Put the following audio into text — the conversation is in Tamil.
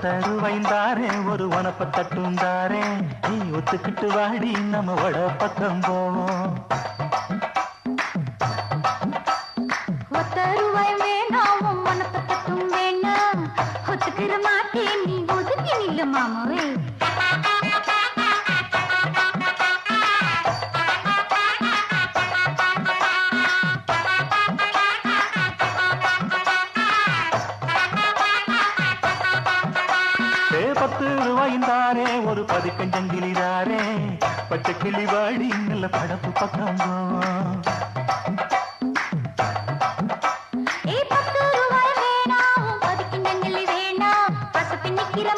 தருவைந்தாரே ஒரு உனப்ப தட்டுந்தாரே நீ ஒத்துக்கிட்டு வாடி நம்ம வட பக்கம் போவோம். ஒத்தருவாய் வேணாம் உனப்ப தட்டும் வேணாம் ஒத்துக்கிற மாட்டேன் நீ ஒதுங்கி நில்லு மாமாவே. ரூபாய்ந்தாரே ஒரு பதிக்கஞ்சங்கிலிதாரே பச்சை கிளி வாடி நல்ல படப்பு பக்கம் ரூபாய் வேணாம் பதிக்கஞ்சங்கிலி வேணாம் பசு பின்னிக்கிற